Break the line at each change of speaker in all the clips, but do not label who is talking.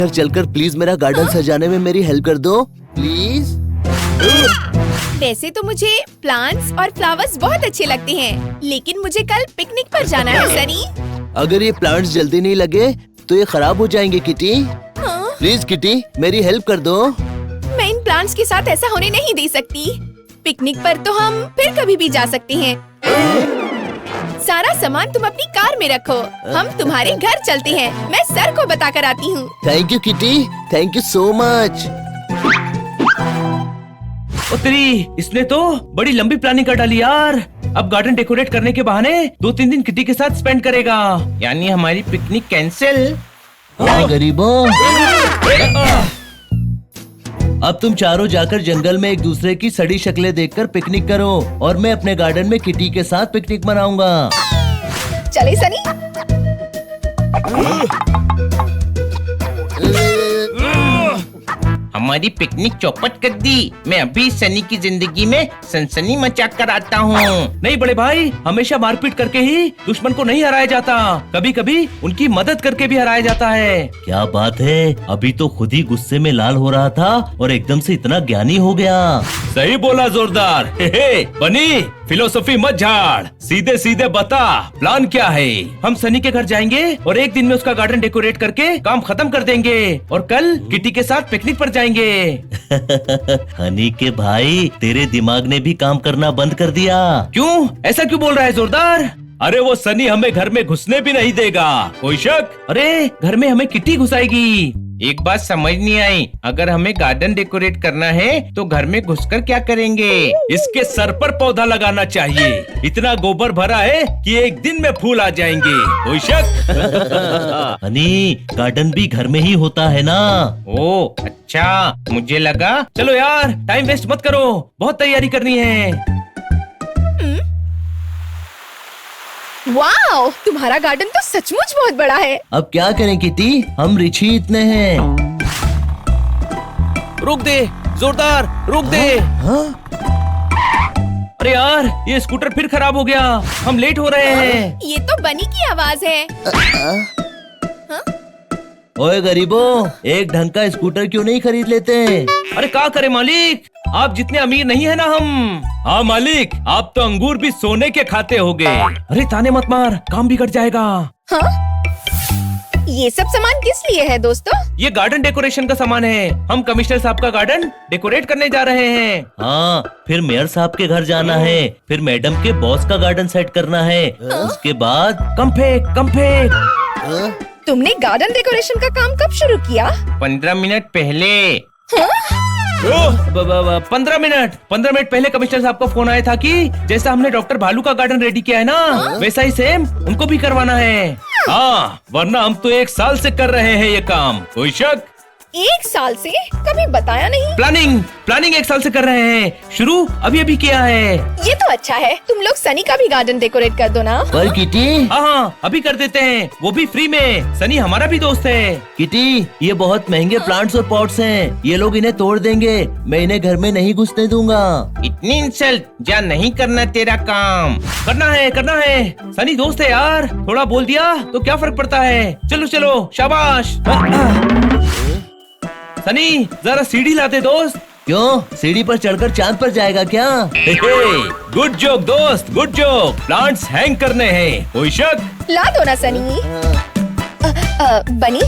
घर चलकर प्लीज मेरा गार्डन सजाने में मेरी हेल्प कर दो प्लीज।
वैसे तो मुझे प्लांट्स और फ्लावर्स बहुत अच्छे लगते हैं, लेकिन मुझे कल पिकनिक पर जाना है सनी।
अगर ये प्लांट्स जल्दी नहीं लगे तो ये खराब हो जाएंगे किटी।
हाँ?
प्लीज किटी मेरी हेल्प कर दो।
मैं इन प्लांट्स के साथ ऐसा होने नहीं दे सकती। पिकनिक पर तो हम फिर कभी भी जा सकते हैं। सारा सामान तुम अपनी कार में रखो, हम तुम्हारे घर चलते हैं। मैं सर को बता कर आती हूँ।
Thank you kitty, thank you so much.
तेरी इसने तो बड़ी लंबी प्लानिंग कर डाली यार। अब गार्डन डेकोरेट करने के बहाने 2-3 दिन किटी के साथ स्पेंड करेगा, यानी हमारी पिकनिक कैंसिल।
गरीबों, अब तुम चारों जाकर जंगल में एक दूसरे की सड़ी शक्लें देखकर पिकनिक करो और मैं अपने गार्डन में किटी के साथ पिकनिक मनाऊंगा।
चले सनी।
हमारी पिकनिक चौपट कर दी। मैं अभी सनी की जिंदगी में सनसनी मचा कर आता हूँ। नहीं बड़े भाई, हमेशा मारपीट करके ही दुश्मन को नहीं हराया जाता, कभी कभी उनकी मदद करके भी हराया जाता है।
क्या बात है, अभी तो खुद ही गुस्से में लाल हो रहा था और एकदम से इतना ज्ञानी हो गया।
सही बोला जोरदार। हे बनी, फिलोसफी मत झाड़, सीधे सीधे बता प्लान क्या है। हम सनी के घर जाएंगे और एक दिन में उसका गार्डन डेकोरेट करके काम खत्म कर देंगे और कल किटी के साथ पिकनिक पर जाएंगे।
हनी के भाई, तेरे दिमाग ने भी काम करना बंद कर दिया।
क्यों, ऐसा क्यों बोल रहा है जोरदार? अरे वो सनी हमें घर में घुसने भी नहीं देगा, कोई शक? अरे घर में हमें किटी घुसाएगी। एक बात समझ नहीं आई, अगर हमें गार्डन डेकोरेट करना है तो घर में घुसकर क्या करेंगे? इसके सर पर पौधा लगाना चाहिए, इतना गोबर भरा है कि एक दिन में फूल आ जाएंगे, कोई शक?
हनी, गार्डन भी घर में ही होता है ना।
ओ अच्छा, मुझे लगा। चलो यार, टाइम वेस्ट मत करो, बहुत तैयारी करनी है।
वाओ, तुम्हारा गार्डन तो सचमुच बहुत बड़ा है।
अब क्या करें किटी, हम रिच ही इतने हैं।
रुक दे जोरदार, रुक दे।
हाँ?
अरे यार, ये स्कूटर फिर खराब हो गया, हम लेट हो रहे हैं।
ये तो बनी की आवाज है।
ओए गरीबों, एक ढंग का स्कूटर क्यों नहीं खरीद लेते?
अरे क्या करे मालिक, आप जितने अमीर नहीं है ना हम। हाँ मालिक, आप तो अंगूर भी सोने के खाते होगे। अरे ताने मत मार, काम बिगड़ जाएगा।
हाँ? ये सब सामान किस लिए है दोस्तों?
ये गार्डन डेकोरेशन का सामान है, हम कमिश्नर साहब का गार्डन डेकोरेट करने जा रहे हैं।
हाँ, फिर मेयर साहब के घर जाना है, फिर मैडम के बॉस का गार्डन सेट करना है, उसके बाद
कम फेंक।
तुमने गार्डन डेकोरेशन का काम कब शुरू किया?
15 मिनट पहले। 15 मिनट पहले कमिश्नर साहब का फोन आया था कि जैसा हमने डॉक्टर भालू का गार्डन रेडी किया है ना, वैसा ही सेम उनको भी करवाना है। हाँ, वरना हम तो 1 साल से कर रहे हैं ये काम, कोई शक?
1 साल से? कभी बताया नहीं।
प्लानिंग 1 साल से कर रहे हैं, शुरू अभी किया है।
ये तो अच्छा है, तुम लोग सनी का भी गार्डन डेकोरेट कर दो ना।
पर किटी,
हाँ, अभी कर देते हैं, वो भी फ्री में। सनी हमारा भी दोस्त है।
किटी, ये बहुत महंगे प्लांट्स और पॉट्स हैं, ये लोग इन्हें तोड़ देंगे, मैं इन्हें घर में नहीं घुसने दूंगा।
इतनी इंसल्ट, जा नहीं करना तेरा काम। करना है, सनी दोस्त है यार, थोड़ा बोल दिया तो क्या फर्क पड़ता है। चलो शाबाश। सनी जरा सीढ़ी लाते दोस्त।
क्यों, सीढ़ी पर चढ़कर चांद पर जाएगा क्या?
गुड जोक दोस्त, गुड जोक। प्लांट्स हैंग करने हैं, कोई शक?
ला दो ना सनी। बनी,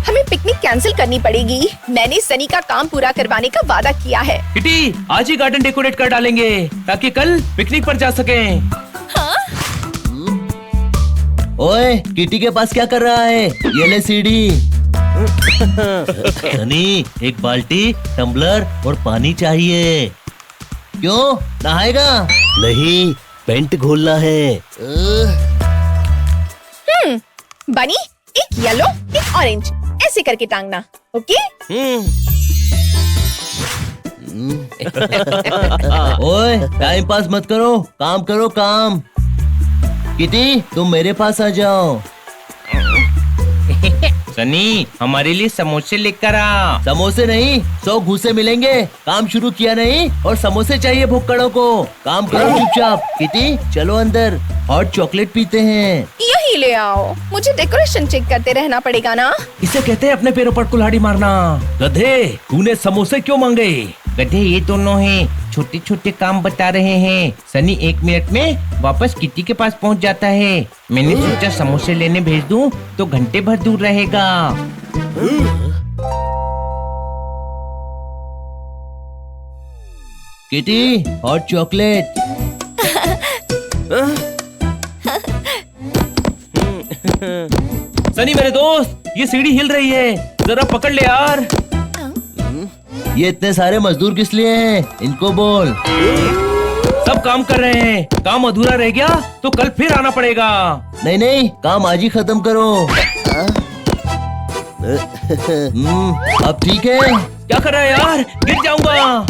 हमें पिकनिक कैंसिल करनी पड़ेगी। मैंने सनी का काम पूरा करवाने का वादा किया है।
किटी, आज ही गार्डन डेकोरेट कर डालेंगे ताकि कल पिकनिक पर जा सकें।
हाँ?
ओए, किटी के पास क्या कर रहा है? ये ले सीढ़ी। सनी, एक बाल्टी, टम्बलर और पानी चाहिए। क्यों, नहाएगा? नहीं, पेंट घोलना है।
बनी, एक येलो, एक ऑरेंज, ऐसे करके टांगना, ओके?
ओए, टाइम पास मत करो, काम करो काम। किटी, तुम मेरे पास आ जाओ।
सनी हमारे लिए समोसे लेकर आ।
समोसे नहीं 100 घूसे मिलेंगे। काम शुरू किया नहीं और समोसे चाहिए भुक्कड़ों को। काम करो चुपचाप। किटी चलो अंदर, हॉट चॉकलेट पीते हैं।
यही ले आओ। मुझे डेकोरेशन चेक करते रहना पड़ेगा ना।
इसे कहते हैं अपने पैरों पर कुल्हाड़ी मारना। गधे, तूने समोसे क्यों मांगे? गधे ये दोनों हैं, छोटे छोटे काम बता रहे हैं। सनी 1 मिनट में वापस किटी के पास पहुंच जाता है। मैंने सोचा समोसे लेने भेज दूं तो घंटे भर दूर रहेगा।
Kitty hot chocolate.
सनी मेरे दोस्त, ये सीढ़ी हिल रही है, जरा पकड़ ले यार।
ये इतने सारे मजदूर किस लिए हैं? इनको बोल।
सब काम कर रहे हैं, काम अधूरा रह गया तो कल फिर आना पड़ेगा।
नहीं नहीं, काम आज ही खत्म करो। अब ठीक है।
क्या कर रहा है यार, गिर जाऊंगा।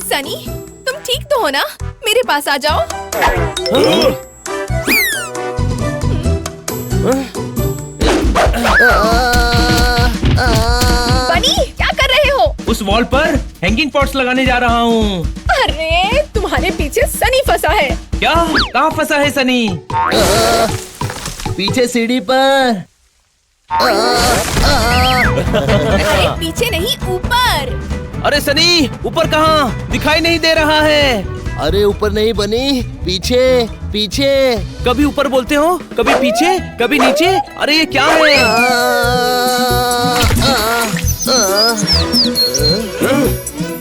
सनी तुम ठीक तो हो ना? मेरे पास आ जाओ। बनी क्या कर रहे हो?
उस वॉल पर हैंगिंग पॉट्स लगाने जा रहा हूँ।
अरे तुम्हारे पीछे सनी फंसा है।
क्या? कहाँ फंसा है सनी?
पीछे सीढ़ी पर।
अरे पीछे नहीं ऊपर।
अरे सनी ऊपर कहाँ? दिखाई नहीं दे रहा है।
अरे ऊपर नहीं बनी, पीछे पीछे।
कभी ऊपर बोलते हो, कभी पीछे, कभी नीचे। अरे ये क्या है?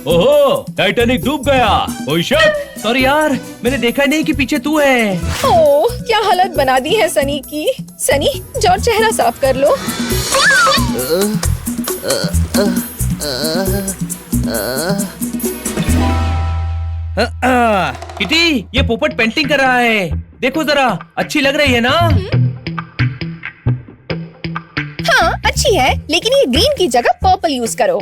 ओहो, टाइटैनिक डूब गया। कोई शक? सॉरी यार, मैंने देखा नहीं कि पीछे तू है।
ओह क्या हालत बना दी है सनी की। सनी जाओ चेहरा साफ कर लो।
किटी, ये पोपट पेंटिंग कर रहा है। देखो जरा, अच्छी लग रही है ना?
हाँ अच्छी है, लेकिन ये ग्रीन की जगह पर्पल यूज करो।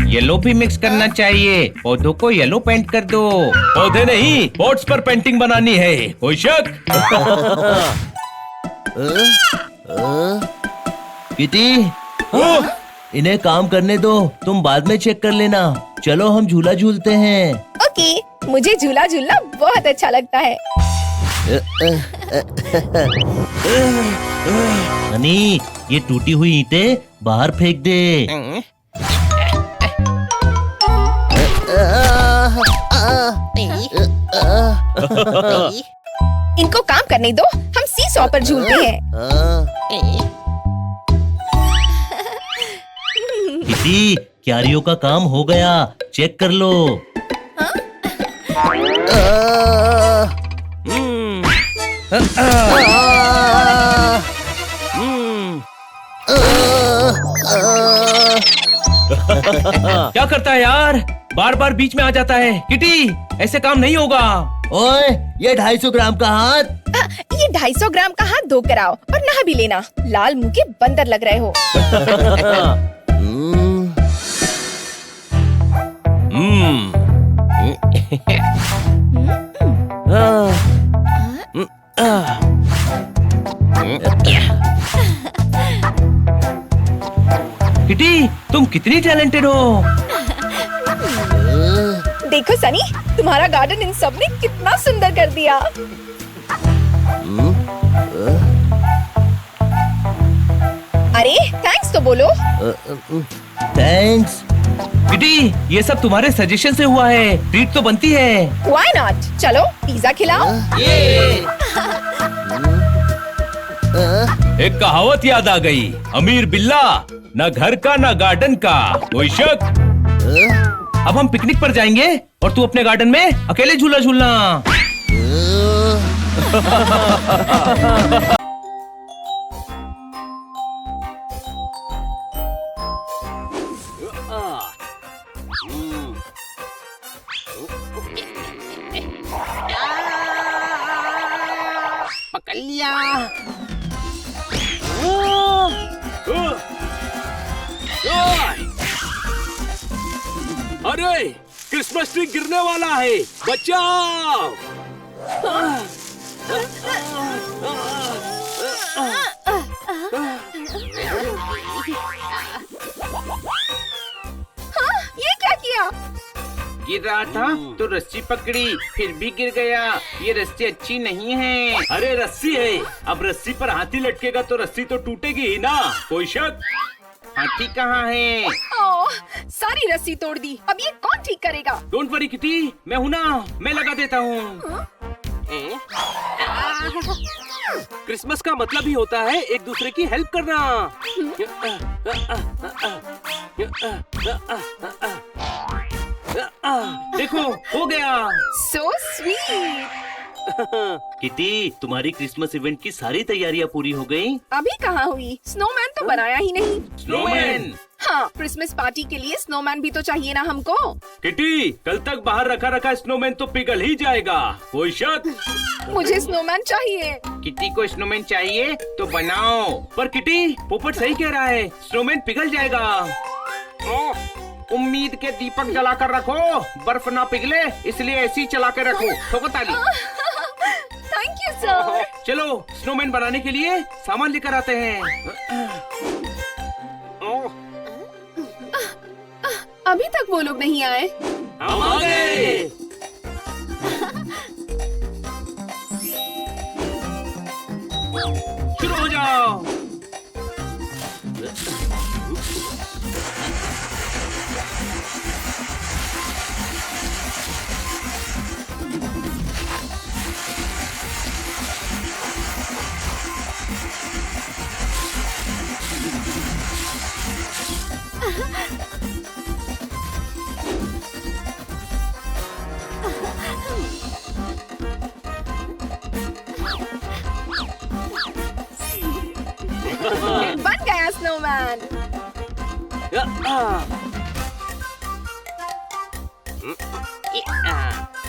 येलो भी मिक्स करना चाहिए। पौधों को येलो पेंट कर दो। पौधे नहीं, पॉट्स पर पेंटिंग बनानी है। कोई शक?
किटी इन्हें काम करने दो, तुम बाद में चेक कर लेना। चलो हम झूला झूलते हैं।
ओके, मुझे झूला झूलना बहुत अच्छा लगता है।
सनी ये टूटी हुई ईंटें बाहर फेंक दे।
इनको काम करने दो, हम सीसॉ पर झूलते हैं।
किटी क्यारियों का काम हो गया, चेक कर लो।
क्या करता है यार, बार बार बीच में आ जाता है। किटी ऐसे काम नहीं होगा।
ओए ये 250 ग्राम का हाथ।
ये 250 ग्राम का हाथ धो कर आओ और नहा भी लेना। लाल मुंह के बंदर लग रहे हो।
किटी तुम कितनी टैलेंटेड हो।
देखो सनी, तुम्हारा गार्डन इन सब ने कितना सुंदर कर दिया। अरे थैंक्स तो बोलो।
थैंक्स।
किटी ये सब तुम्हारे सजेशन से हुआ है, ट्रीट तो बनती है।
Why not? चलो पिज्जा खिलाओ।
एक कहावत याद आ गई, अमीर बिल्ला, न घर का न गार्डन का। कोई शक? अब हम पिकनिक पर जाएंगे और तू अपने गार्डन में अकेले झूला झूलना।
पकड़ लिया। अरे क्रिसमस ट्री गिरने वाला है, बचाओ।
ये क्या किया?
गिर रहा था तो रस्सी पकड़ी, फिर भी गिर गया। ये रस्सी अच्छी नहीं है।
अरे रस्सी है, अब रस्सी पर हाथी लटकेगा तो रस्सी तो टूटेगी ही ना। कोई शक?
हाथी कहाँ है?
ओह, सारी रस्सी तोड़ दी। अब ये कौन ठीक करेगा?
डोंट वरी किटी, मैं हूँ ना, मैं लगा देता हूँ।
क्रिसमस का मतलब ही होता है एक दूसरे की हेल्प करना।
देखो, हो गया।
So sweet.
किटी, तुम्हारी क्रिसमस इवेंट की सारी तैयारियां पूरी हो गई?
अभी कहाँ हुई? स्नोमैन तो बनाया ही नहीं।
स्नोमैन?
हाँ, क्रिसमस पार्टी के लिए स्नोमैन भी तो चाहिए ना हमको।
किटी, कल तक बाहर रखा रखा स्नोमैन तो पिघल ही जाएगा। कोई शक?
मुझे स्नोमैन चाहिए।
किटी को स्नोमैन चाहिए तो बनाओ।
पर किटी, पोपट सही कह रहा है, स्नोमैन पिघल जाएगा।
उम्मीद के दीपक जला कर रखो, बर्फ ना पिघले, इसलिए ऐसी चला के रखो। ठोको ताली।
Thank you sir.
चलो स्नोमैन बनाने के लिए सामान लेकर आते हैं।
अभी तक वो लोग नहीं आए।
हम आ गए।
शुरू हो जाओ।
बन गया स्नोमैन।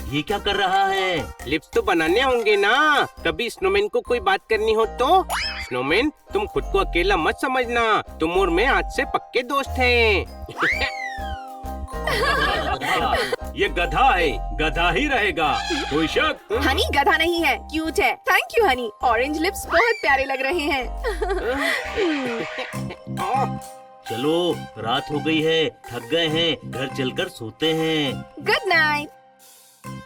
ये क्या कर रहा है?
लिप्स तो बनाने होंगे ना, कभी स्नोमैन को कोई बात करनी हो तो। स्नोमैन, तुम खुद को अकेला मत समझना, तुम और मैं आज से पक्के दोस्त हैं।
ये गधा है, गधा ही रहेगा। कोई शक?
हनी गधा नहीं है, क्यूट है। Thank you Honey. Orange lips बहुत प्यारे लग रहे हैं।
चलो, रात हो गई है, थक गए हैं, घर चलकर सोते हैं।
Good night.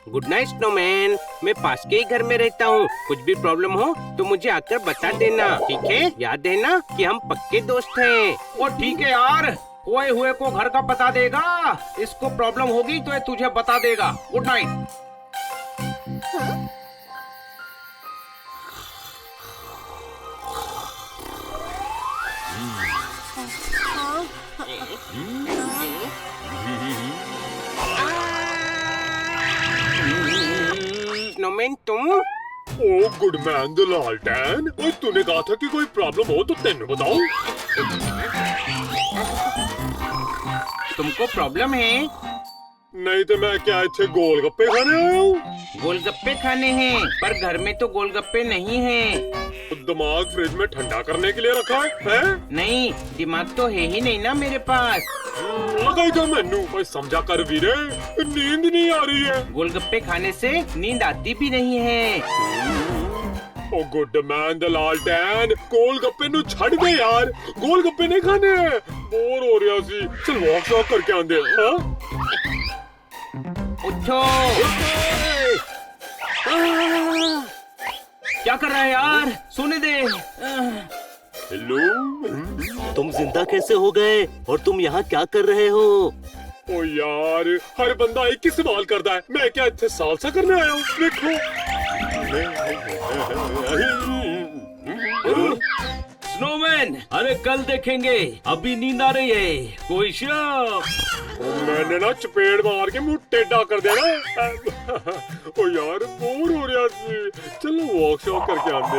Good night snowman, मैं पास के ही घर में रहता हूँ, कुछ भी प्रॉब्लम हो तो मुझे आकर बता देना, ठीक है? याद है ना कि हम पक्के दोस्त हैं।
वो ठीक है यार, खोए हुए को घर का पता देगा, इसको प्रॉब्लम होगी तो ये तुझे बता देगा। Good night.
स्नोमैन तुम?
ओ गुड मैन द लालटेन, ओए तूने कहा था कि कोई प्रॉब्लम हो तो तेने बताओ।
तुमको प्रॉब्लम है?
नहीं तो मैं क्या इतने गोलगप्पे खाने आया हूँ?
गोलगप्पे खाने हैं, पर घर में तो गोलगप्पे नहीं हैं।
तो दिमाग फ्रिज में ठंडा करने के लिए रखा है?
नहीं, दिमाग तो है ही नहीं ना मेरे पास।
लगाई था मैनू, ओए समझा कर वीरे, नींद नहीं आ रही है।
गोलगप्पे खाने से नींद आती भी नहीं है।
ओ गुड मैन द लालटेन, गोलगप्पे नु छड़ दे यार, गोलगप्पे नहीं खाने हैं, बोर हो रहा सी। चल वॉक शॉक करके आंदे। हाँ?
उठो। क्या कर रहा है यार, सोने दे।
हेलो,
तुम जिंदा कैसे हो गए और तुम यहाँ क्या कर रहे हो?
ओ यार, हर बंदा एक ही सवाल करता है, मैं क्या इतने सालसा करने आया हूँ? देखो।
स्नोमैन, अरे कल देखेंगे, अभी नींद आ रही है। कोई शक?
मैंने ना चपेड़ मार के मुंह टेढ़ा कर देना। ओ यार, बोर हो रहा सी, चलो वॉक शॉक करके आते।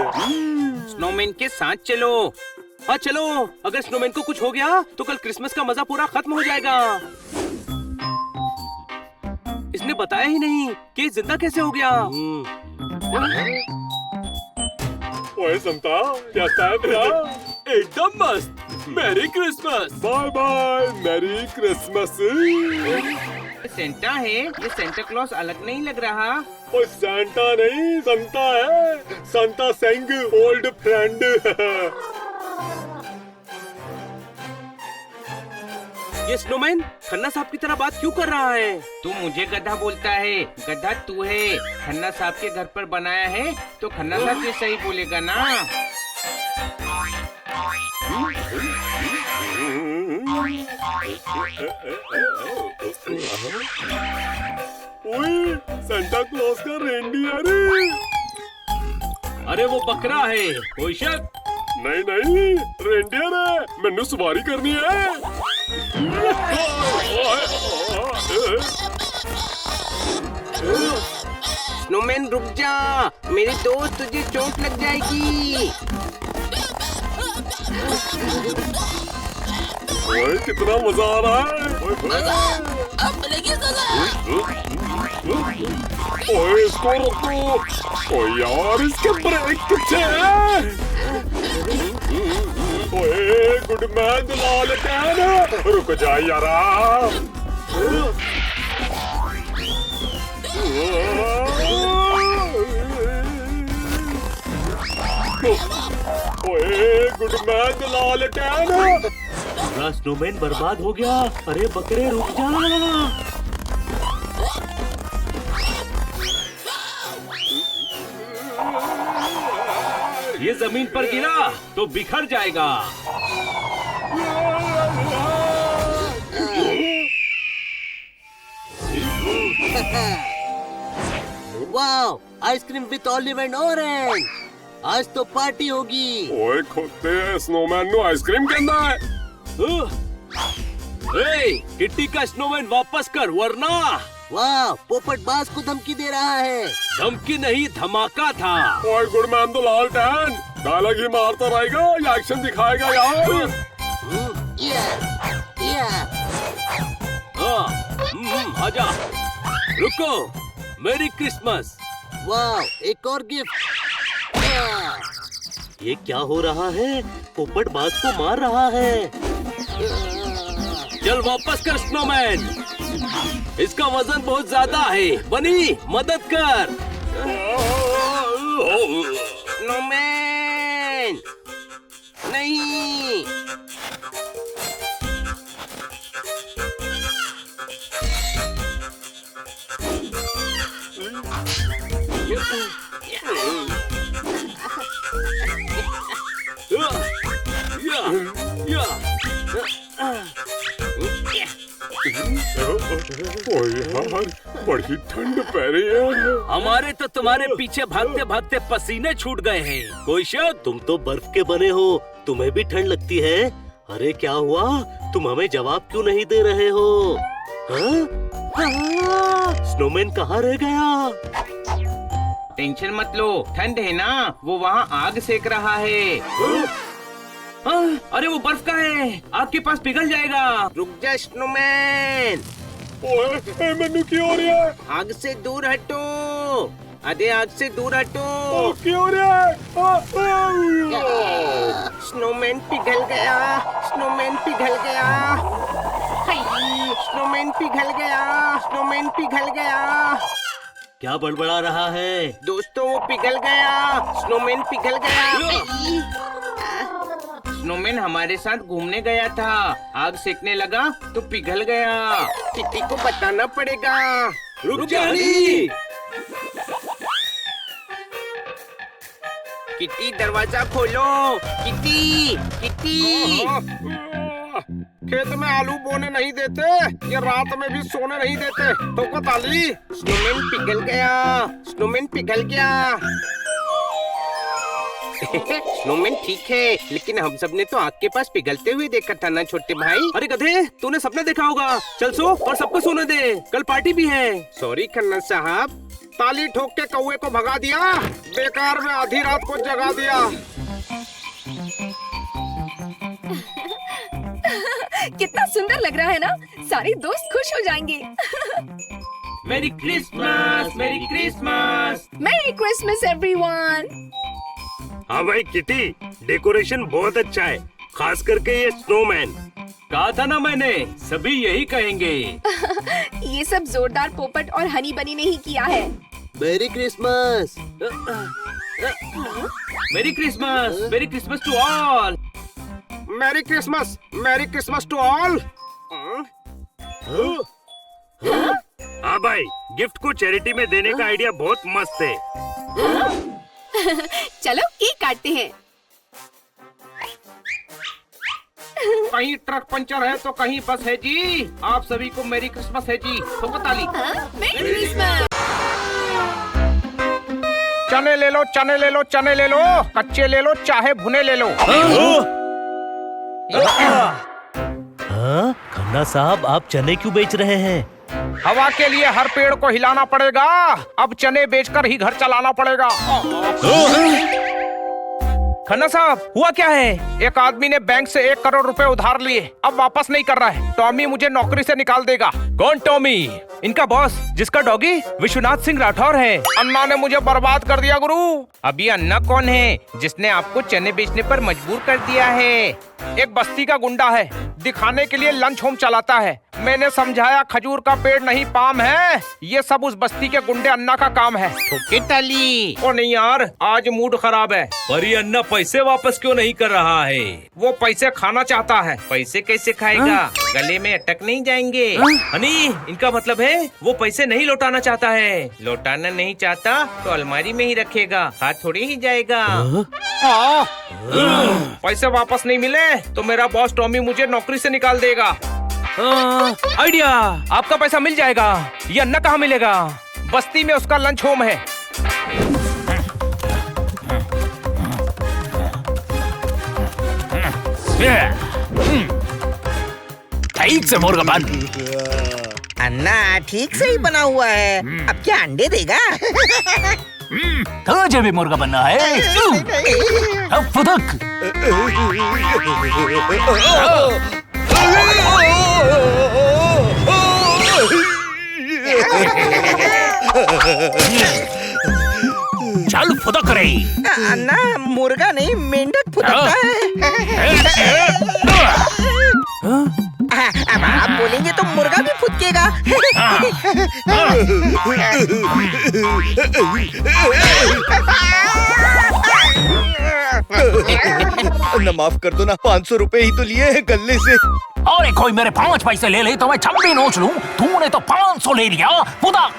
स्नोमैन के साथ चलो।
हाँ चलो, अगर स्नोमैन को कुछ हो गया तो कल क्रिसमस का मजा पूरा खत्म हो जाएगा। इसने बताया ही नहीं कि जिंदा कैसे हो गया।
ओए संता, कैसा है तेरा?
एकदम मस्त। Merry Christmas.
Bye bye, merry Christmas.
Santa है, ये सेंटा क्लॉज अलग नहीं लग रहा।
ओ सैंटा नहीं, संता है, संता सेंग ओल्ड फ्रेंड।
ये स्नोमैन खन्ना साहब की तरह बात क्यों कर रहा है? तू मुझे गधा बोलता है, गधा तू है। खन्ना साहब के घर पर बनाया है तो खन्ना साहब जैसा ही बोलेगा ना।
ओए सेंटा क्लॉज का रेनडियर है।
अरे वो बकरा है, कोई शक?
नहीं नहीं, रेनडियर है, मैंने सवारी करनी है।
स्नोमैन रुक जा, मेरे दोस्त, तुझे चोट लग जाएगी।
ओए कितना मजा आ रहा है। ओए इसको रोको। ओए यार इसके ब्रेक कितने हैं? ओए गुड मैन दलाल कैन, रुक जा यारा। ओए गुड मैन दलाल कैन।
पूरा स्नोमैन बर्बाद हो गया। अरे बकरे रुक जा।
ये जमीन पर गिरा तो बिखर जाएगा।
Wow, ice cream with olive and orange. आज तो पार्टी होगी।
ओए खोते स्नोमैन नो आइसक्रीम कहना है।
किट्टी का स्नोमैन वापस कर वरना।
वाह, पोपट बाज को धमकी दे रहा है।
धमकी नहीं, धमाका था।
ओए good man Dalal can, dialogue ही मारता रहेगा या एक्शन दिखाएगा यार?
आजा। रुको, मेरी क्रिसमस।
वाह, एक और गिफ्ट। ये क्या हो रहा है? पोपट बाज को मार रहा है।
चल वापस कर स्नोमैन, इसका वजन बहुत ज्यादा है। बनी मदद कर।
स्नोमैन नहीं।
ओए यार बड़ी ठंड पै रही है।
हमारे तो तुम्हारे पीछे भागते भागते पसीने छूट गए हैं। कोई शक?
तुम तो बर्फ के बने हो, तुम्हें भी ठंड लगती है। अरे क्या हुआ? तुम हमें जवाब क्यों नहीं दे रहे हो? स्नोमैन कहाँ रह गया?
टेंशन मत लो, ठंड है ना, वो वहाँ आग सेक रहा है।
अरे वो बर्फ का है, आग के पास पिघल जाएगा।
रुक जा स्नोमैन,
ओए मैनू क्यों हो रहा है?
आग से दूर हटो। अरे आग से दूर हटो।
क्यों हो रहा है?
स्नोमैन पिघल गया, स्नोमैन पिघल गया, स्नोमैन पिघल गया, स्नोमैन पिघल गया।
क्या बड़बड़ा रहा है?
दोस्तों वो पिघल गया, स्नोमैन पिघल गया। स्नोमैन हमारे साथ घूमने गया था, आग सेकने लगा तो पिघल गया। किटी को बताना पड़ेगा।
रुक जा हनी।
किटी दरवाजा खोलो। Kitty, kitty. खेत में आलू बोने नहीं देते, ये रात में भी सोने नहीं देते। तो ताली, स्नोमैन पिघल गया, स्नोमैन पिघल गया। स्नोमैन ठीक है, लेकिन हम सब ने तो आग के पास पिघलते हुए देखा था ना छोटे भाई।
अरे गधे, तूने सपना देखा होगा। चल सो और सबको सोने दे, कल पार्टी भी है।
सॉरी खन्ना साहब, ताली ठोक के कौवे को भगा दिया, बेकार में आधी रात को जगा दिया।
कितना सुंदर लग रहा है ना, सारे दोस्त खुश हो जाएंगे।
मेरी Christmas, merry Christmas.
Merry Christmas everyone.
हाँ भाई किटी, डेकोरेशन बहुत अच्छा है, खास करके ये स्नोमैन।
कहा था ना मैंने, सभी यही कहेंगे।
ये सब जोरदार पोपट और हनी बनी ने ही किया है।
Merry Christmas.
Merry Christmas to all.
Merry Christmas to all.
हाँ भाई, गिफ्ट को चैरिटी में देने का आइडिया बहुत मस्त है।
चलो केक काटते हैं।
कहीं ट्रक पंचर है तो कहीं बस है जी। आप सभी को मेरी क्रिसमस है जी। ठोको ताली।
मेरी क्रिसमस।
चने ले लो, चने ले लो, चने ले लो, कच्चे ले लो चाहे भुने ले लो।
हाँ, खन्ना साहब आप चने क्यों बेच रहे हैं?
हवा के लिए हर पेड़ को हिलाना पड़ेगा। अब चने बेचकर ही घर चलाना पड़ेगा। खन्ना साहब, हुआ क्या है? एक आदमी ने बैंक से 1 करोड़ रुपए उधार लिए, अब वापस नहीं कर रहा है। टॉमी मुझे नौकरी से निकाल देगा।
कौन टॉमी? इनका बॉस, जिसका डॉगी विश्वनाथ सिंह राठौर है।
अन्ना ने मुझे बर्बाद कर दिया गुरु।
अभी अन्ना कौन है जिसने आपको चने बेचने पर मजबूर कर दिया है?
एक बस्ती का गुंडा है, दिखाने के लिए लंच होम चलाता है। मैंने समझाया खजूर का पेड़ नहीं पाम है। ये सब उस बस्ती के गुंडे अन्ना का काम है।
ठोके ताली।
ओ नहीं यार, आज मूड खराब है।
पर ये अन्ना पैसे वापस क्यों नहीं कर रहा है?
वो पैसे खाना चाहता है।
पैसे कैसे खाएगा? गले में अटक नहीं जाएंगे? हनी, इनका मतलब है वो पैसे नहीं लौटाना चाहता है। लौटाना नहीं चाहता तो अलमारी में ही रखेगा, हाथ थोड़ी ही जाएगा।
पैसे वापस नहीं मिले तो मेरा बॉस टॉमी मुझे नौकरी से निकाल देगा।
आइडिया, आपका पैसा मिल जाएगा। ये अन्ना कहाँ मिलेगा?
बस्ती में उसका लंच होम है।
ठीक से मुर्गा बन।
अन्ना ठीक से ही बना हुआ है। अब क्या अंडे देगा?
तुझे भी मुर्गा बनना है? अब फुदक। चल फुदक रे।
अन्ना मुर्गा नहीं मेंढक फुदकता है। अब आप बोलेंगे तो मुर्गा भी फुदकेगा।
ना माफ कर दो ना, 500 रुपए ही तो लिए हैं गले से।
अरे कोई मेरे 5 पैसे ले ले तो मैं 26 नोच लूं। तूने तो 500 ले लिया। फुदक।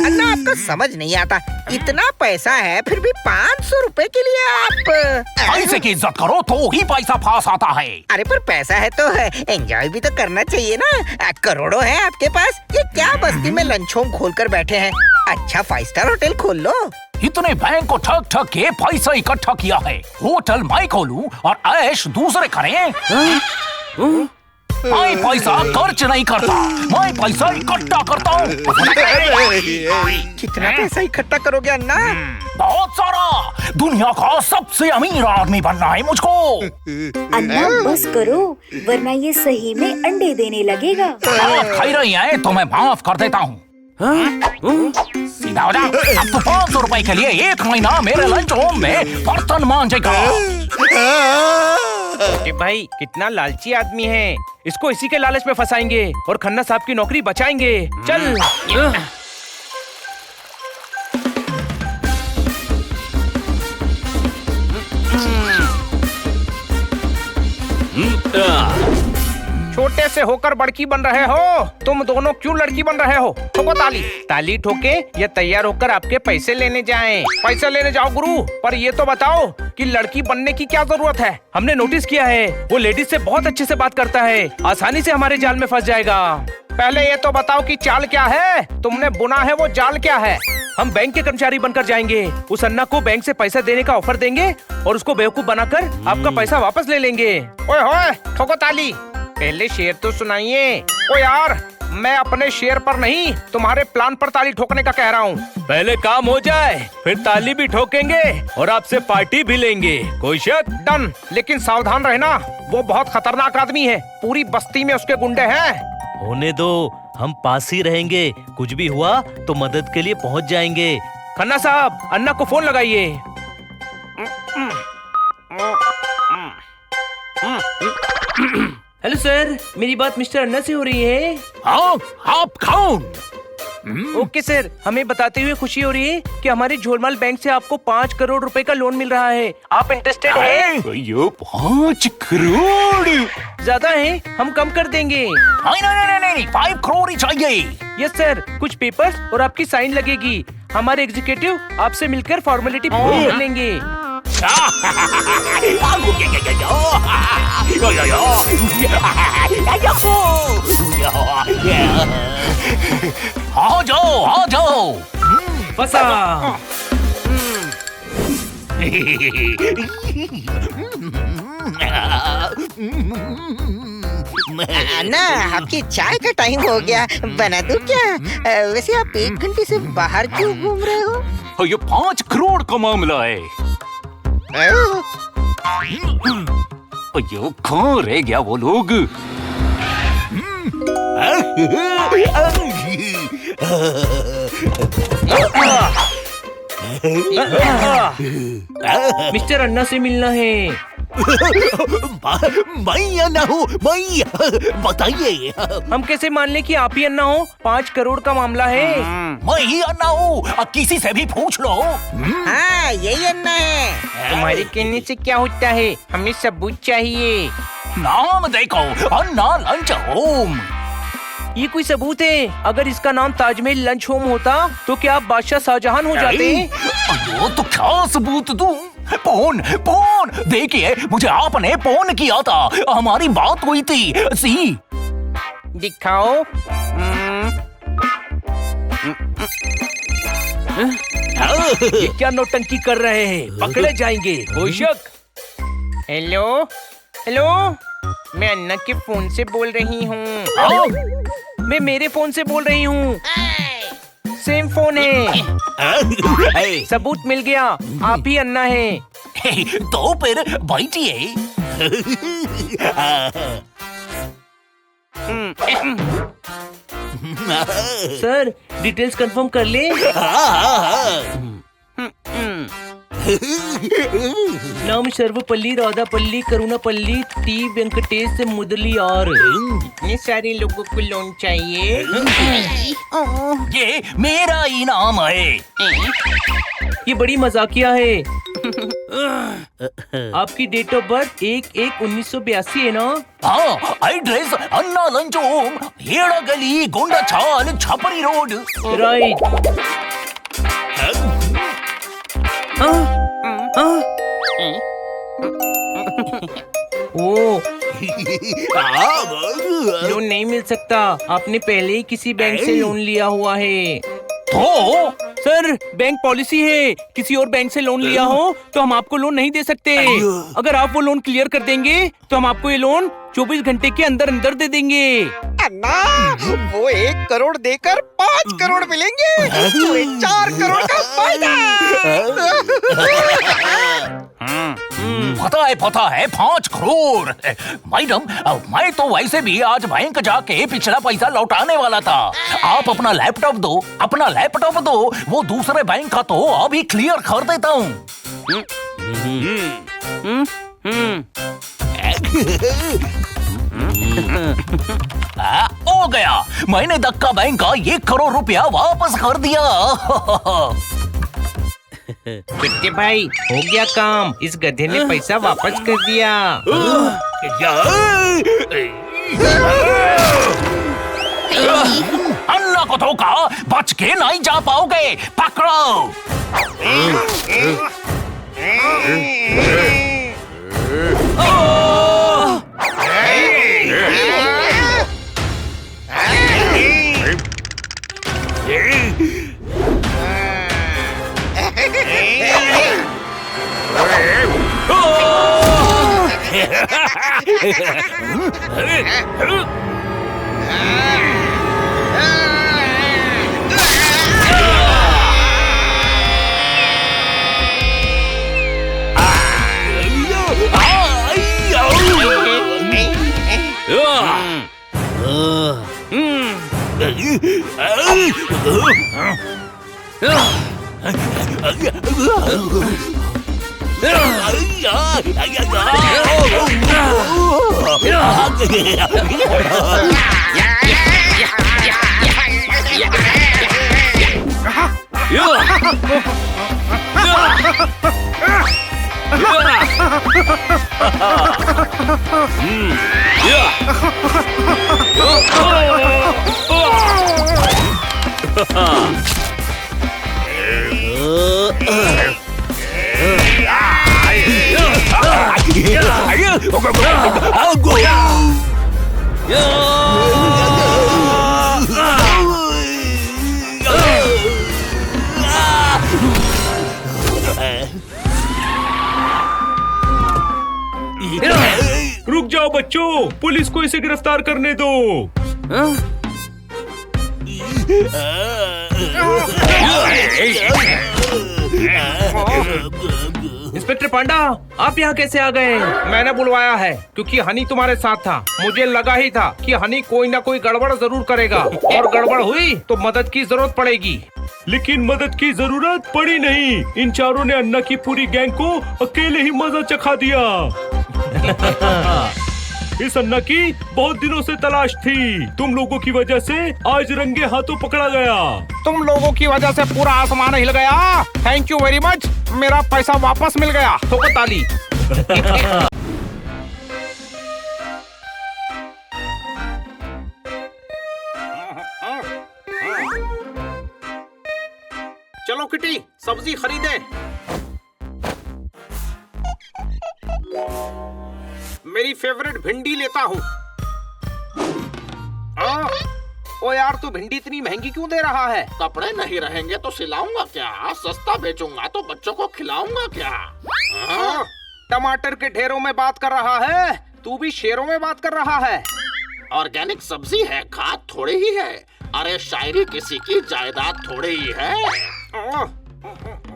अन्ना आपको समझ नहीं आता, इतना पैसा है फिर भी 500 रुपए के लिए आप।
पैसे की इज्जत करो तो ही पैसा पास आता है।
अरे पर पैसा है तो एंजॉय भी तो करना चाहिए ना। करोड़ों है आपके पास, ये क्या बस्ती में लंच होम खोल कर बैठे हैं? अच्छा 5 स्टार होटल खोल लो।
इतने बैंक को ठग ठग के पैसा इकट्ठा किया है। होटल मैं खोलूं और ऐश दूसरे करें? मैं पैसा खर्च नहीं करता, मैं पैसा इकट्ठा करता हूँ।
कितना पैसा इकट्ठा करोगे अन्ना?
बहुत सारा। दुनिया का सबसे अमीर आदमी बनना है मुझको।
अन्ना बस करो, वरना ये सही में अंडे देने लगेगा।
आप खाई रही हैं तो मैं माफ कर देता हूँ। सीधा हो जा। अब तो 500 रुपए के लिए 1 महीना मेरे लंच होम में बर्तन मांजेगा।
भाई कितना लालची आदमी है। इसको इसी के लालच में फंसाएंगे और खन्ना साहब की नौकरी बचाएंगे। चल।
छोटे से होकर बड़की बन रहे हो। तुम दोनों क्यों लड़की बन रहे हो? ठोको ताली।
ताली ठोके या तैयार होकर आपके पैसे लेने जाएं।
पैसे लेने जाओ गुरु, पर ये तो बताओ कि लड़की बनने की क्या जरूरत है?
हमने नोटिस किया है वो लेडीज से बहुत अच्छे से बात करता है। आसानी से हमारे जाल में फंस जाएगा।
पहले ये तो बताओ कि चाल क्या है? तुमने बुना है वो जाल क्या है?
हम बैंक के कर्मचारी बनकर जाएंगे, उस अन्ना को बैंक से पैसा देने का ऑफर देंगे और उसको बेवकूफ बनाकर आपका पैसा वापस ले लेंगे।
ओए होए, ठोको ताली। पहले शेर तो सुनाइए। ओ यार, मैं अपने शेर पर नहीं तुम्हारे प्लान पर ताली ठोकने का कह रहा हूँ।
पहले काम हो जाए फिर ताली भी ठोकेंगे और आपसे पार्टी भी लेंगे। कोई शक?
डन। लेकिन सावधान रहना, वो बहुत खतरनाक आदमी है। पूरी बस्ती में उसके गुंडे हैं।
होने दो, हम पास ही रहेंगे। कुछ भी हुआ तो मदद के लिए पहुंच जाएंगे।
खन्ना साहब, अन्ना को फोन लगाइए। हेलो सर, मेरी बात मिस्टर अन्ना से हो रही है?
हाँ, आप कौन?
ओके सर, हमें बताते हुए खुशी हो रही है कि हमारे झोलमाल बैंक से आपको 5 करोड़ रुपए का लोन मिल रहा है। आप इंटरेस्टेड हैं?
ये 5 करोड़?
ज्यादा है, हम कम कर देंगे।
नहीं, 5 करोड़ ही चाहिए।
यस सर, कुछ पेपर्स और आपकी साइन लगेगी। हमारे एग्जीक्यूटिव आपसे मिलकर फॉर्मेलिटी पूरी कर लेंगे।
आ जाओ।
फंसा।
अन्ना, आपकी चाय का टाइम हो गया, बना दूं क्या? वैसे आप 1 घंटे से बाहर क्यों घूम रहे हो?
ये 5 करोड़ का मामला है। ये कहाँ रह गया वो लोग?
मिस्टर अन्ना से मिलना है।
मैं अन्ना हूँ, मैं। बताइए।
हम कैसे मान ले कि आप ही अन्ना हो? 5 करोड़ का मामला है।
मैं ही अन्ना हूँ, किसी से भी पूछ लो।
हाँ, यही अन्ना है।
तुम्हारे कहने से क्या होता है? हमें सबूत चाहिए।
नाम देखो, अन्ना लंच होम।
ये कोई सबूत है? अगर इसका नाम ताजमहल लंच होम होता तो क्या आप बादशाह शाहजहां हो जाते?
अयो, तो क्या सबूत दूं? फोन देखिए, मुझे आपने फोन किया था, हमारी बात हुई थी। सी
दिखाओ। ये क्या नौटंकी कर रहे हैं? पकड़े जाएंगे। कोई शक? हेलो, मैं अन्ना के फोन से बोल रही हूँ। मैं मेरे फोन से बोल रही हूँ। सेम फोन है। सबूत मिल गया, आप ही अन्ना हैं।
तो फिर बैठिए।
सर, डिटेल्स कंफर्म कर ले। नाम सर्वपल्ली, राधापल्ली, करुणापल्ली, टी वेंकटेश मुदलियार। इतने सारे लोगों को लोन चाहिए।
ये मेरा ही नाम है।
ये बड़ी मजाकिया है। आपकी डेट ऑफ बर्थ 1/1/1982 है ना?
हाँ, एड्रेस अन्ना लंच होम, हेड़ा गली, गोंडा छाल, छपरी रोड।
राइट। ओ, लोन नहीं मिल सकता। आपने पहले ही किसी बैंक से लोन लिया हुआ है।
तो
सर, बैंक पॉलिसी है, किसी और बैंक से लोन लिया हो तो हम आपको लोन नहीं दे सकते। अगर आप वो लोन क्लियर कर देंगे तो हम आपको ये लोन 24 घंटे के अंदर अंदर दे देंगे।
अन्ना, वो 1 करोड़ देकर 5 करोड़ मिलेंगे। पूरे 4 करोड़ का फायदा।
पता है 5 करोड़। मैडम, मैं तो वैसे भी आज बैंक जाके पिछला पैसा लौटाने वाला था। आप अपना लैपटॉप दो, वो दूसरे बैंक का तो अभी क्लियर कर देता हूँ। हो गया, मैंने धक्का बैंक का 1 करोड़ रुपया वापस कर दिया।
पिट्टे भाई, हो गया काम। इस गधे ने पैसा वापस कर दिया।
अन्ना को धोखा, बच के नहीं जा पाओगे। पकड़ो।
रुक जाओ बच्चों, पुलिस को इसे गिरफ्तार करने दो। इंस्पेक्टर पांडा, आप यहाँ कैसे आ गए?
मैंने बुलवाया है क्योंकि हनी तुम्हारे साथ था। मुझे लगा ही था कि हनी कोई ना कोई गड़बड़ जरूर करेगा और गड़बड़ हुई तो मदद की जरूरत पड़ेगी।
लेकिन मदद की जरूरत पड़ी नहीं। इन चारों ने अन्ना की पूरी गैंग को अकेले ही मजा चखा दिया। इस अन्ना की बहुत दिनों से तलाश थी। तुम लोगों की वजह से आज रंगे हाथों पकड़ा गया।
तुम लोगों की वजह से पूरा आसमान हिल गया। थैंक यू वेरी मच, मेरा पैसा वापस मिल गया। ठोको ताली। चलो किटी, सब्जी खरीदे। मेरी फेवरेट भिंडी लेता हूँ। ओ यार, तू भिंडी इतनी महंगी क्यों दे रहा है?
कपड़े नहीं रहेंगे तो सिलाऊंगा क्या? सस्ता बेचूंगा तो बच्चों को खिलाऊंगा क्या?
टमाटर के ढेरों में बात कर रहा है, तू भी शेरों में बात कर रहा है।
ऑर्गेनिक सब्जी है, खाद थोड़ी ही है। अरे शायरी किसी की जायदाद थोड़ी ही है।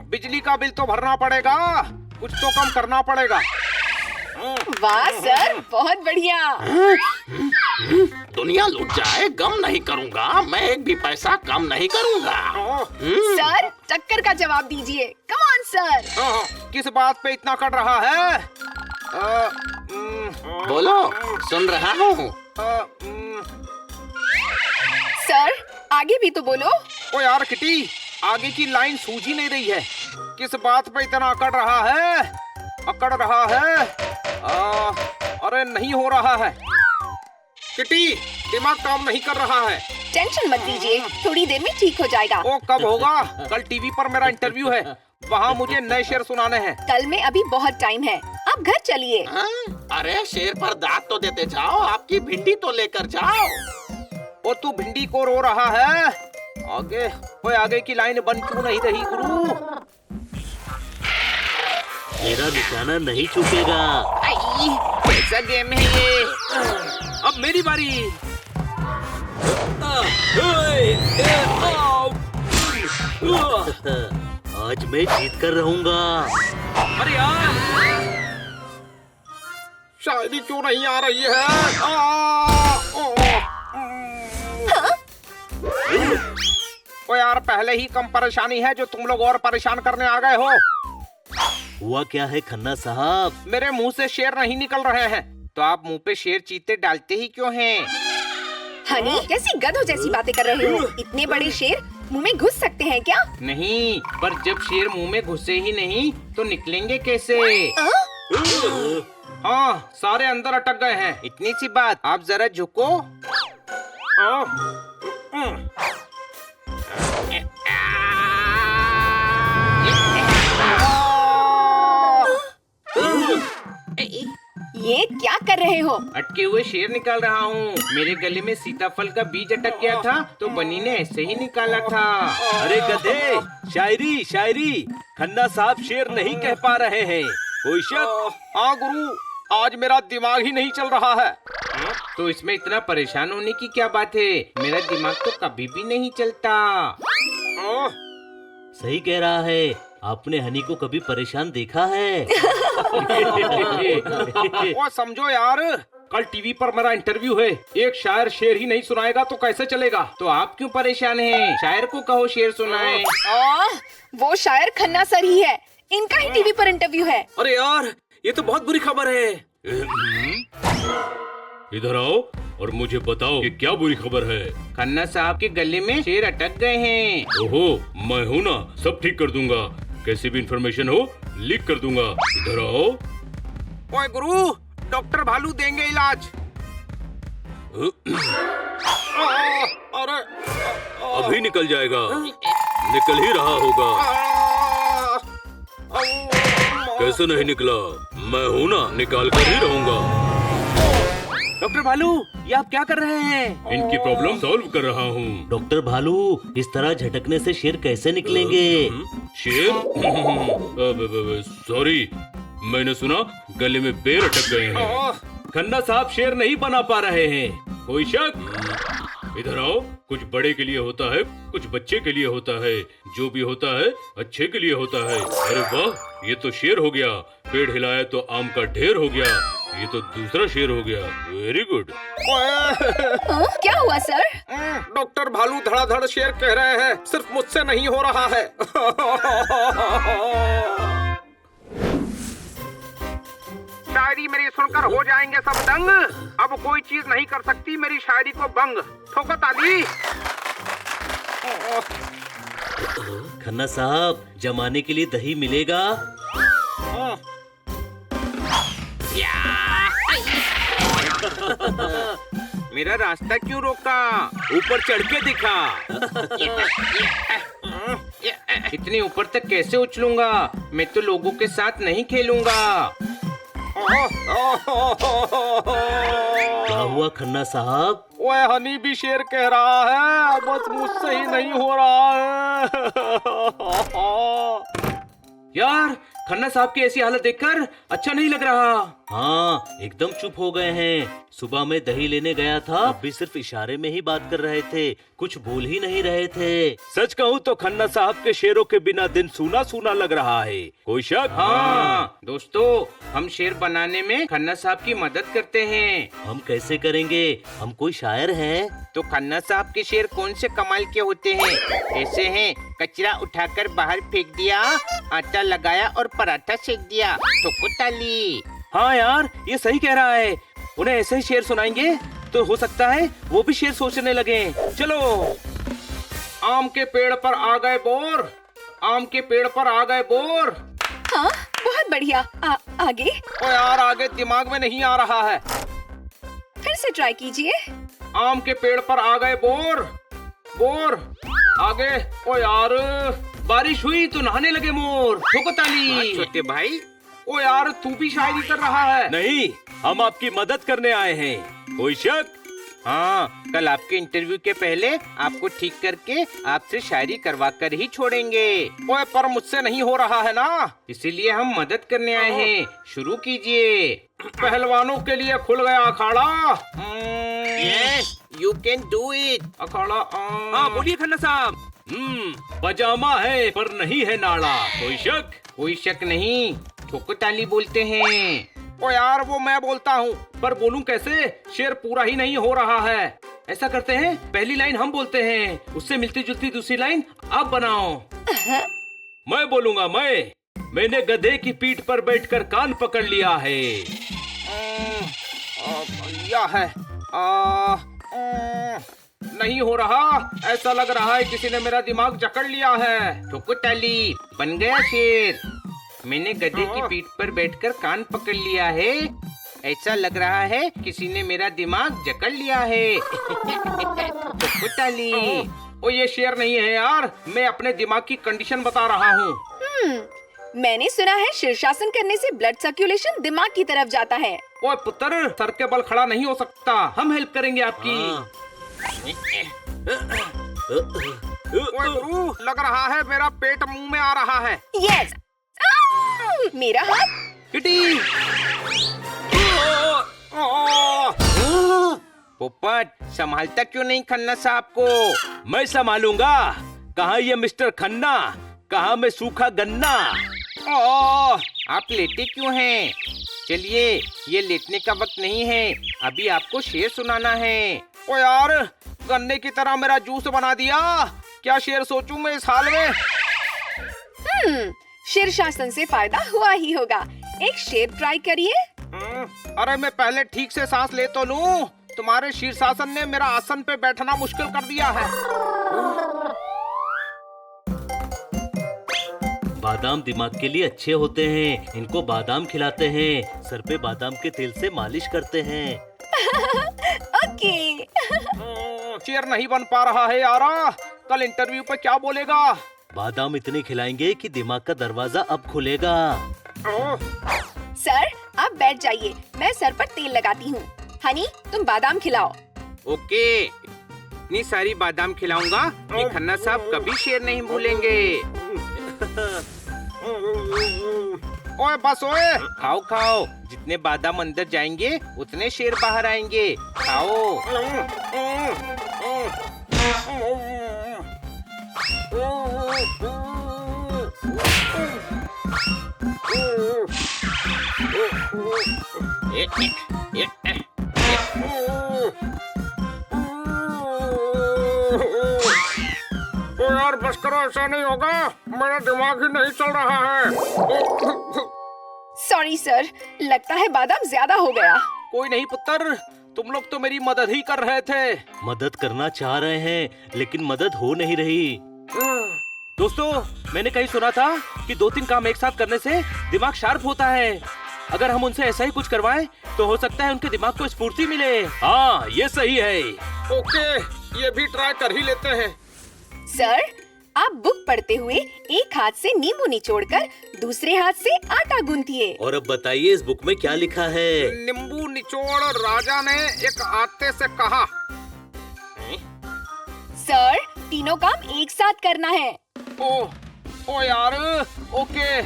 बिजली का बिल तो भरना पड़ेगा, कुछ तो कम करना पड़ेगा।
वाह सर, बहुत बढ़िया।
दुनिया लूट जाए गम नहीं करूंगा, मैं एक भी पैसा कम नहीं करूंगा।
सर, टक्कर का जवाब दीजिए। Come on sir.
किस बात पे इतना कर रहा है?
बोलो, सुन रहा हूँ।
सर, आगे भी तो बोलो।
ओ यार किटी, आगे की लाइन सूझ ही नहीं रही है। किस बात पे इतना अकड़ रहा है? अकड़ रहा है? अरे नहीं हो रहा है। किटी, दिमाग काम नहीं कर रहा है।
टेंशन मत लीजिए, थोड़ी देर में ठीक हो जाएगा।
वो कब होगा? कल टीवी पर मेरा इंटरव्यू है, वहाँ मुझे नए शेर सुनाने हैं।
कल में अभी बहुत टाइम है, आप घर चलिए।
अरे शेर पर दांत तो देते जाओ, आपकी भिंडी तो लेकर जाओ।
और तू भिंडी को रो रहा है? आगे, वो आगे की लाइन बन क्यों नहीं रही गुरु?
मेरा निशाना नहीं चूकेगा।
कैसा गेम है ये? अब मेरी बारी।
आज मैं जीत कर रहूंगा।
अरे यार, शायरी क्यों नहीं आ रही है? ओ यार, पहले ही कम परेशानी है जो तुम लोग और परेशान करने आ गए हो।
हुआ क्या है खन्ना साहब?
मेरे मुंह से शेर नहीं निकल रहे हैं, तो आप मुंह पे शेर चीते डालते ही क्यों हैं?
हनी, कैसी गधों जैसी बातें कर रहे हो? इतने बड़े शेर मुंह में घुस सकते हैं क्या?
नहीं, पर जब शेर मुंह में घुसे ही नहीं तो निकलेंगे कैसे? हाँ, सारे अंदर अटक गए हैं। इतनी सी बात, आप जरा झुको।
ये क्या कर रहे हो?
अटके हुए शेर निकाल रहा हूँ। मेरे गले में सीताफल का बीज अटक गया था तो बनी ने ऐसे ही निकाला था।
अरे गधे, शायरी शायरी, खन्ना साहब शेर नहीं कह पा रहे हैं। कोई शक?
हाँ गुरु, आज मेरा दिमाग ही नहीं चल रहा है। तो इसमें इतना परेशान होने की क्या बात है? मेरा दिमाग तो कभी भी नहीं चलता।
सही कह रहा है। आपने हनी को कभी परेशान देखा है?
वो समझो यार, कल टीवी पर मेरा इंटरव्यू है। एक शायर शेर ही नहीं सुनाएगा तो कैसे चलेगा?
तो आप क्यों परेशान हैं? शायर को कहो शेर सुनाए।
वो शायर खन्ना सर ही है, इनका ही टीवी पर इंटरव्यू है।
अरे यार, ये तो बहुत बुरी खबर है।
इधर आओ और मुझे बताओ ये क्या बुरी खबर है?
खन्ना साहब के गले में शेर अटक गए हैं।
ओहो, मैं हूँ ना, सब ठीक कर दूंगा। कैसी भी इंफॉर्मेशन हो लीक कर दूंगा। इधर आओ।
ओए गुरु, डॉक्टर भालू देंगे इलाज। अरे
अभी निकल जाएगा, निकल ही रहा होगा। कैसे नहीं निकला? मैं हूँ ना, निकाल कर ही रहूंगा।
डॉक्टर भालू, ये आप क्या कर रहे हैं?
इनकी प्रॉब्लम सॉल्व कर रहा हूँ।
डॉक्टर भालू, इस तरह झटकने से शेर कैसे निकलेंगे?
शेर? सॉरी, मैंने सुना गले में बेर अटक गए हैं।
खन्ना साहब शेर नहीं बना पा रहे हैं। कोई शक?
इधर आओ। कुछ बड़े के लिए होता है, कुछ बच्चे के लिए होता है। जो भी होता है अच्छे के लिए होता है। अरे वाह, ये तो शेर हो गया। पेड़ हिलाया तो आम का ढेर हो गया। ये तो दूसरा शेर हो गया। Very good.
क्या हुआ सर?
डॉक्टर भालू धड़ाधड़ शेर कह रहे हैं, सिर्फ मुझसे नहीं हो रहा है। शायरी मेरी सुनकर हो जाएंगे सब दंग। अब कोई चीज नहीं कर सकती मेरी शायरी को बंग। ठोको ताली।
खन्ना साहब, जमाने के लिए दही मिलेगा?
मेरा रास्ता क्यों रोका? ऊपर चढ़ के दिखा। इतने ऊपर तक कैसे उछलूंगा? मैं तो लोगों के साथ नहीं खेलूंगा।
क्या हुआ खन्ना साहब?
ओए हनी भी शेर कह रहा है, बस मुझसे ही नहीं हो रहा है।
यार, खन्ना साहब की ऐसी हालत देखकर अच्छा नहीं लग रहा।
हाँ, एकदम चुप हो गए हैं। सुबह में दही लेने गया था, अब भी सिर्फ इशारे में ही बात कर रहे थे, कुछ बोल ही नहीं रहे थे।
सच कहूँ तो खन्ना साहब के शेरों के बिना दिन सूना सूना लग रहा है। कोई शक?
हाँ दोस्तों, हम शेर बनाने में खन्ना साहब की मदद करते हैं।
हम कैसे करेंगे? हम कोई शायर हैं?
तो खन्ना साहब के शेर कौन से कमाल के होते हैं? ऐसे हैं, कचरा उठाकर बाहर फेंक दिया, आटा लगाया और पराठा सेक दिया। ठोको ताली।
हाँ यार, ये सही कह रहा है। उन्हें ऐसे ही शेर सुनाएंगे तो हो सकता है वो भी शेर सोचने लगे। चलो।
आम के पेड़ पर आ गए बोर, आम के पेड़ पर आ गए बोर।
हाँ, बहुत बढ़िया। आगे?
ओ यार, आगे दिमाग में नहीं आ रहा है।
फिर से ट्राई कीजिए।
आम के पेड़ पर आ गए बोर, बोर। आगे? ओ यार,
बारिश हुई तो नहाने लगे मोर। ठोको ताली।
छोटे भाई, ओ यार तू भी शायरी कर रहा है?
नहीं, हम आपकी मदद करने आए हैं। कोई शक?
हाँ, कल आपके इंटरव्यू के पहले आपको ठीक करके आपसे शायरी करवा कर ही छोड़ेंगे।
ओए, पर मुझसे नहीं हो रहा है ना,
इसीलिए हम मदद करने आए हैं। शुरू कीजिए।
पहलवानों के लिए खुल गया अखाड़ा।
Yes, you can do it.
अखाड़ा।
हाँ, बोलिए खन्ना साहब। पजामा है पर नहीं है नाड़ा। कोई शक?
कोई शक नहीं। ठोको ताली बोलते हैं।
ओ यार, वो मैं बोलता हूँ, पर बोलूं कैसे? शेर पूरा ही नहीं हो रहा है।
ऐसा करते हैं, पहली लाइन हम बोलते हैं, उससे मिलती जुलती दूसरी लाइन आप बनाओ।
मैं बोलूंगा। मैंने गधे की पीठ पर बैठकर कान पकड़ लिया है।
या है। नहीं हो रहा, ऐसा लग रहा है किसी ने मेरा दिमाग जकड़ लिया है।
ठोको ताली। बन गया शेर। मैंने गधे की पीठ पर बैठकर कान पकड़ लिया है, ऐसा लग रहा है किसी ने मेरा दिमाग जकड़ लिया है। ठोको ताली।
ओ, ये शेर नहीं है यार, मैं अपने दिमाग की कंडीशन बता रहा हूँ।
मैंने सुना है शीर्षासन करने से ब्लड सर्कुलेशन दिमाग की तरफ जाता है।
ओए पुत्र, सर के बल खड़ा नहीं हो सकता, हम हेल्प करेंगे आपकी। ओए गुरु, लग रहा है मेरा पेट मुंह में आ रहा है।
यस। मेरा हाथ।
किटी। पोपट, संभालता क्यों नहीं खन्ना साहब को?
मैं संभालूंगा। कहाँ ये मिस्टर खन्ना, कहाँ मैं सूखा गन्ना।
आप लेटे क्यों हैं? चलिए, ये लेटने का वक्त नहीं है, अभी आपको शेर सुनाना है। ओ यार, गन्ने की तरह मेरा जूस बना दिया। क्या शेर सोचूं मैं इस हाल में?
शीर्षासन से फायदा हुआ ही होगा। एक शेर ट्राई करिए।
अरे मैं पहले ठीक से सांस ले तो लूं। तुम्हारे शीर्षासन ने मेरा आसन पे बैठना मुश्किल कर दिया है।
बादाम दिमाग के लिए अच्छे होते हैं, इनको बादाम खिलाते हैं, सर पे बादाम के तेल से मालिश करते हैं।
ओके।
शेर नहीं बन पा रहा है यारा, कल इंटरव्यू पे क्या बोलेगा?
बादाम इतने खिलाएंगे कि दिमाग का दरवाजा अब खुलेगा।
सर, आप बैठ जाइए, मैं सर पर तेल लगाती हूँ। हनी, तुम बादाम खिलाओ।
ओके, इतनी सारी बादाम खिलाऊंगा कि खन्ना साहब कभी शेर नहीं भूलेंगे। ओए बस ओए, खाओ खाओ, जितने बादाम अंदर जाएंगे उतने शेर बाहर आएंगे। खाओ। यार बस करो, ऐसा नहीं होगा, मेरा दिमाग ही नहीं चल रहा है।
सॉरी सर, लगता है बादाम ज्यादा हो गया।
कोई नहीं पुत्र, तुम लोग तो मेरी मदद ही कर रहे थे।
मदद करना चाह रहे हैं, लेकिन मदद हो नहीं रही।
दोस्तों, मैंने कहीं सुना था कि 2-3 काम एक साथ करने से दिमाग शार्प होता है। अगर हम उनसे ऐसा ही कुछ करवाएं, तो हो सकता है उनके दिमाग को स्फूर्ति मिले। हाँ, ये सही है।
ओके, ये भी ट्राई कर ही लेते हैं।
सर, आप बुक पढ़ते हुए एक हाथ से नींबू निचोड़कर दूसरे हाथ से आटा गूंथिए।
और अब बताइए इस बुक में क्या लिखा है?
नींबू निचोड़ राजा ने एक आटे से कहा।
सर, तीनों काम एक साथ करना है।
ओ यार, ओके।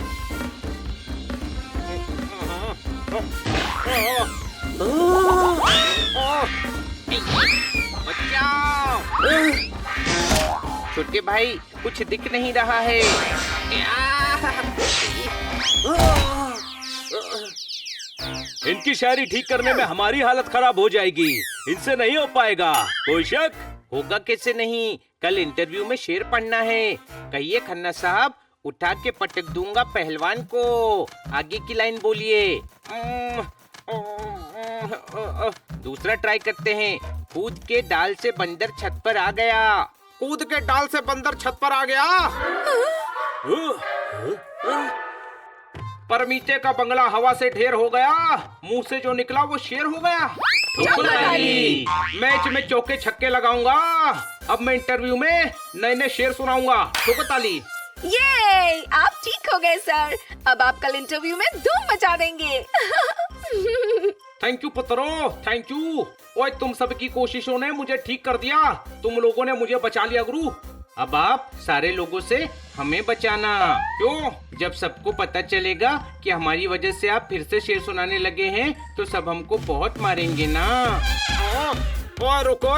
छोटे भाई, कुछ दिख नहीं रहा है।
इनकी शायरी ठीक करने में हमारी हालत खराब हो जाएगी, इनसे नहीं हो पाएगा। कोई शक?
होगा कैसे नहीं, कल इंटरव्यू में शेर पढ़ना है। कहिए खन्ना साहब, उठा के पटक दूंगा पहलवान को। आगे की लाइन बोलिए। दूसरा ट्राई करते हैं। कूद के डाल से बंदर छत पर आ गया। कूद के डाल से बंदर छत पर आ गया। परमीचे का बंगला हवा से ढेर हो गया, मुंह से जो निकला वो शेर हो गया। मैच में चौके छक्के लगाऊंगा। अब मैं इंटरव्यू में नए नए शेर सुनाऊंगा। ठोको ताली।
ये आप ठीक हो गए सर, अब आप कल इंटरव्यू में धूम मचा देंगे।
थैंक यू पुत्रो, थैंक यू। ओए, तुम सबकी कोशिशों ने मुझे ठीक कर दिया। तुम लोगों ने मुझे बचा लिया गुरु। अब आप सारे लोगों से हमें बचाना। क्यों? जब सबको पता चलेगा कि हमारी वजह से आप फिर से शेर सुनाने लगे हैं, तो सब हमको बहुत मारेंगे ना। ओए रुको,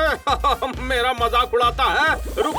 मेरा मजाक उड़ाता है, रुक।